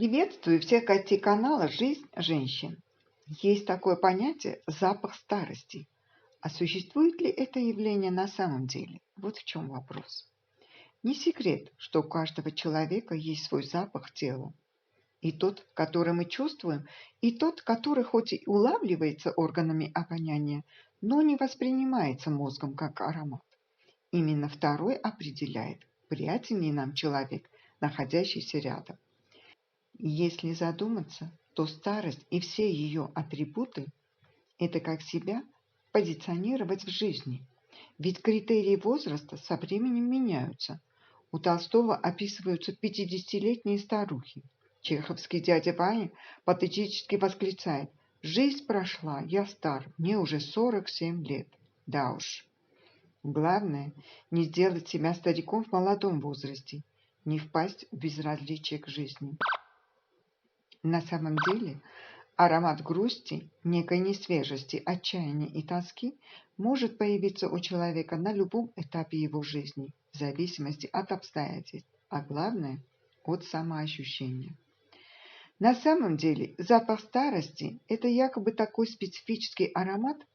Приветствую всех гостей канала «Жизнь женщин». Есть такое понятие «запах старости». А существует ли это явление на самом деле? Вот в чем вопрос. Не секрет, что у каждого человека есть свой запах тела. И тот, который мы чувствуем, и тот, который хоть и улавливается органами обоняния, но не воспринимается мозгом как аромат. Именно второй определяет, приятен ли нам человек, находящийся рядом. Если задуматься, то старость и все ее атрибуты – это как себя позиционировать в жизни. Ведь критерии возраста со временем меняются. У Толстого описываются 50-летние старухи. Чеховский дядя Ваня патетически восклицает: «Жизнь прошла, я стар, мне уже 47 лет». Да уж. Главное – не сделать себя стариком в молодом возрасте, не впасть в безразличие к жизни. На самом деле, аромат грусти, некой несвежести, отчаяния и тоски может появиться у человека на любом этапе его жизни, в зависимости от обстоятельств, а главное – от самоощущения. На самом деле, запах старости – это якобы такой специфический аромат,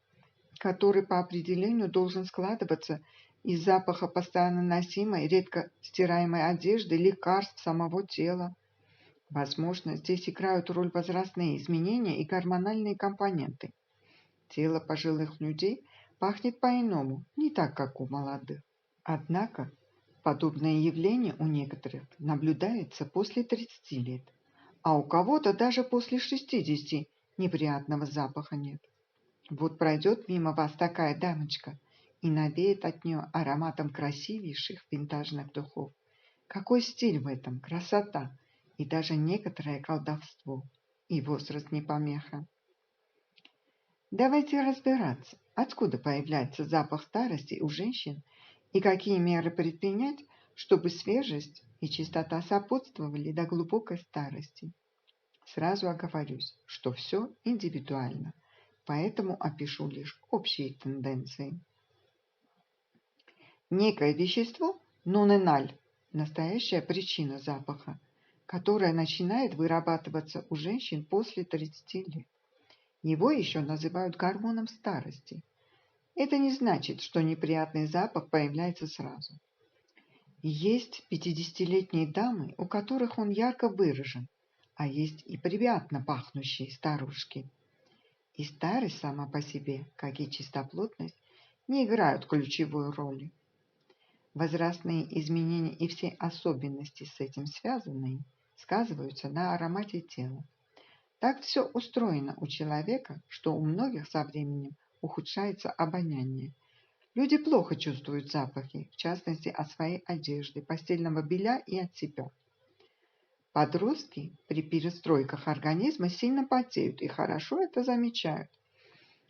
который по определению должен складываться из запаха постоянно носимой, редко стираемой одежды, лекарств, самого тела. Возможно, здесь играют роль возрастные изменения и гормональные компоненты. Тело пожилых людей пахнет по-иному, не так, как у молодых. Однако, подобное явление у некоторых наблюдается после 30 лет, а у кого-то даже после 60 неприятного запаха нет. Вот пройдет мимо вас такая дамочка и навеет от нее ароматом красивейших винтажных духов. Какой стиль в этом, красота и даже некоторое колдовство, и возраст не помеха. Давайте разбираться, откуда появляется запах старости у женщин и какие меры предпринять, чтобы свежесть и чистота сопутствовали до глубокой старости. Сразу оговорюсь, что все индивидуально, поэтому опишу лишь общие тенденции. Некое вещество, ноненаль, настоящая причина запаха, которая начинает вырабатываться у женщин после 30 лет. Его еще называют гормоном старости. Это не значит, что неприятный запах появляется сразу. Есть 50-летние дамы, у которых он ярко выражен, а есть и приятно пахнущие старушки. И старость сама по себе, как и чистоплотность, не играют ключевой роли. Возрастные изменения и все особенности с этим связанные сказываются на аромате тела. Так все устроено у человека, что у многих со временем ухудшается обоняние. Люди плохо чувствуют запахи, в частности от своей одежды, постельного белья и от себя. Подростки при перестройках организма сильно потеют и хорошо это замечают.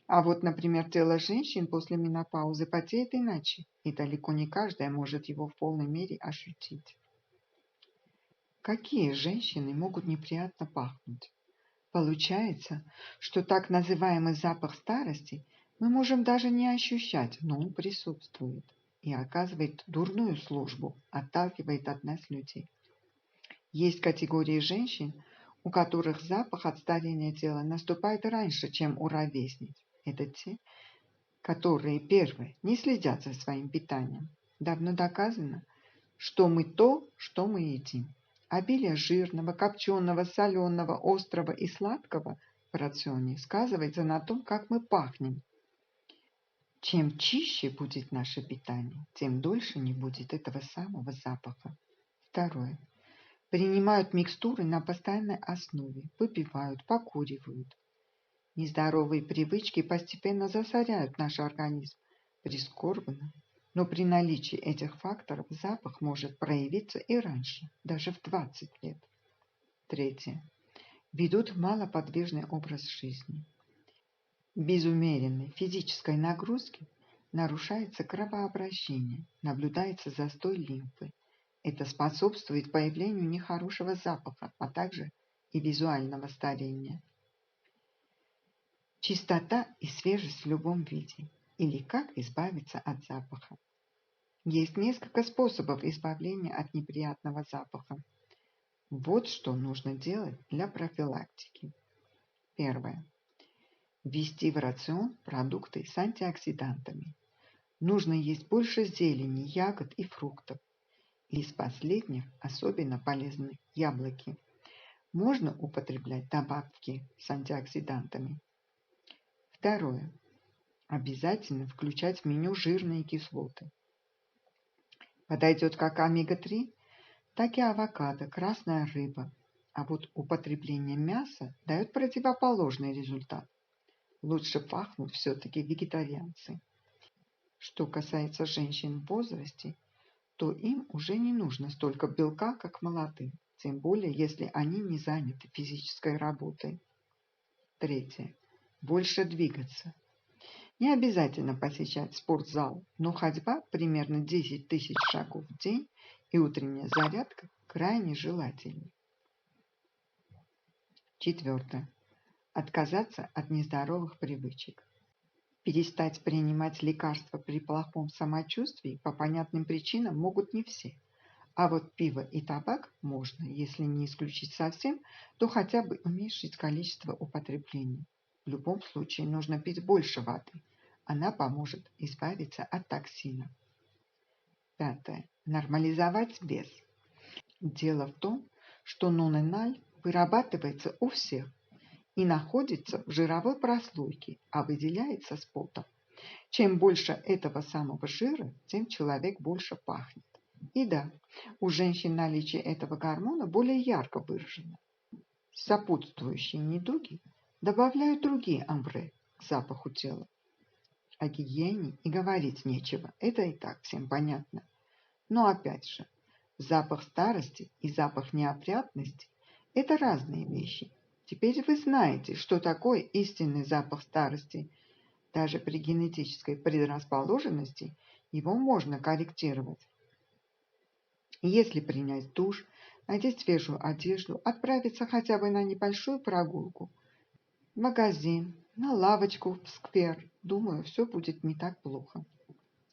А вот, например, тело женщин после менопаузы потеет иначе, и далеко не каждая может его в полной мере ощутить. Какие женщины могут неприятно пахнуть? Получается, что так называемый запах старости мы можем даже не ощущать, но он присутствует и оказывает дурную службу, отталкивает от нас людей. Есть категории женщин, у которых запах от старения тела наступает раньше, чем у ровесниц. Это те, которые, первые, не следят за своим питанием. Давно доказано, что мы то, что мы едим. Обилие жирного, копченого, соленого, острого и сладкого в рационе сказывается на том, как мы пахнем. Чем чище будет наше питание, тем дольше не будет этого самого запаха. Второе. Принимают микстуры на постоянной основе, выпивают, покуривают. Нездоровые привычки постепенно засоряют наш организм. Прискорбно, но при наличии этих факторов запах может проявиться и раньше, даже в 20 лет. Третье. Ведут малоподвижный образ жизни. Без умеренной физической нагрузки нарушается кровообращение, наблюдается застой лимфы. Это способствует появлению нехорошего запаха, а также и визуального старения. Чистота и свежесть в любом виде. Или как избавиться от запаха. Есть несколько способов избавления от неприятного запаха. Вот что нужно делать для профилактики. Первое. Ввести в рацион продукты с антиоксидантами. Нужно есть больше зелени, ягод и фруктов. Из последних особенно полезны яблоки. Можно употреблять добавки с антиоксидантами. Второе. Обязательно включать в меню жирные кислоты. Подойдет как омега-3, так и авокадо, красная рыба. А вот употребление мяса дает противоположный результат. Лучше пахнут все-таки вегетарианцы. Что касается женщин в возрасте, то им уже не нужно столько белка, как молодым, тем более, если они не заняты физической работой. Третье. Больше двигаться. Не обязательно посещать спортзал, но ходьба примерно 10 тысяч шагов в день и утренняя зарядка крайне желательны. Четвертое. Отказаться от нездоровых привычек. Перестать принимать лекарства при плохом самочувствии по понятным причинам могут не все. А вот пиво и табак можно, если не исключить совсем, то хотя бы уменьшить количество употребления. В любом случае нужно пить больше воды. Она поможет избавиться от токсинов. Пятое. Нормализовать вес. Дело в том, что ноненаль вырабатывается у всех и находится в жировой прослойке, а выделяется с потом. Чем больше этого самого жира, тем человек больше пахнет. И да, у женщин наличие этого гормона более ярко выражено. Сопутствующие недуги добавляют другие амбре к запаху тела. О гигиене и говорить нечего, это и так всем понятно. Но опять же, запах старости и запах неопрятности – это разные вещи. Теперь вы знаете, что такое истинный запах старости. Даже при генетической предрасположенности его можно корректировать. Если принять душ, надеть свежую одежду, отправиться хотя бы на небольшую прогулку, в магазин, на лавочку, в сквер, думаю, все будет не так плохо.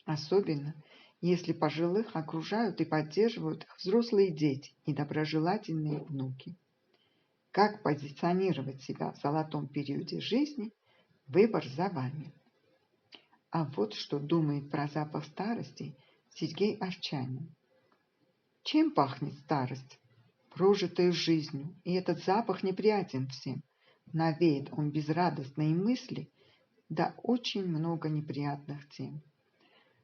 Особенно, если пожилых окружают и поддерживают их взрослые дети и доброжелательные внуки. Как позиционировать себя в золотом периоде жизни – выбор за вами. А вот что думает про запах старости Сергей Арчанин. Чем пахнет старость? Прожитой жизнью, и этот запах неприятен всем. Навеет он безрадостные мысли, да очень много неприятных тем.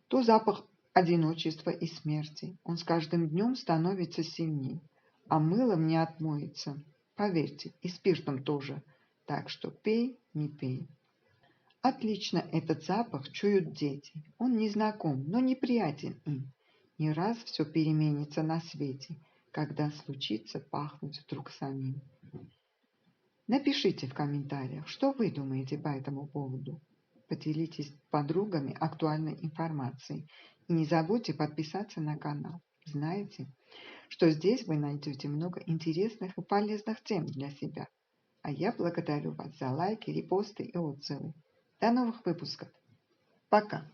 То запах одиночества и смерти, он с каждым днем становится сильнее, а мылом не отмоется, поверьте, и спиртом тоже, так что пей, не пей. Отлично этот запах чуют дети, он не знаком, но неприятен им. Не раз все переменится на свете, когда случится пахнуть вдруг самим. Напишите в комментариях, что вы думаете по этому поводу. Поделитесь с подругами актуальной информацией и не забудьте подписаться на канал. Знаете, что здесь вы найдете много интересных и полезных тем для себя. А я благодарю вас за лайки, репосты и отзывы. До новых выпусков. Пока!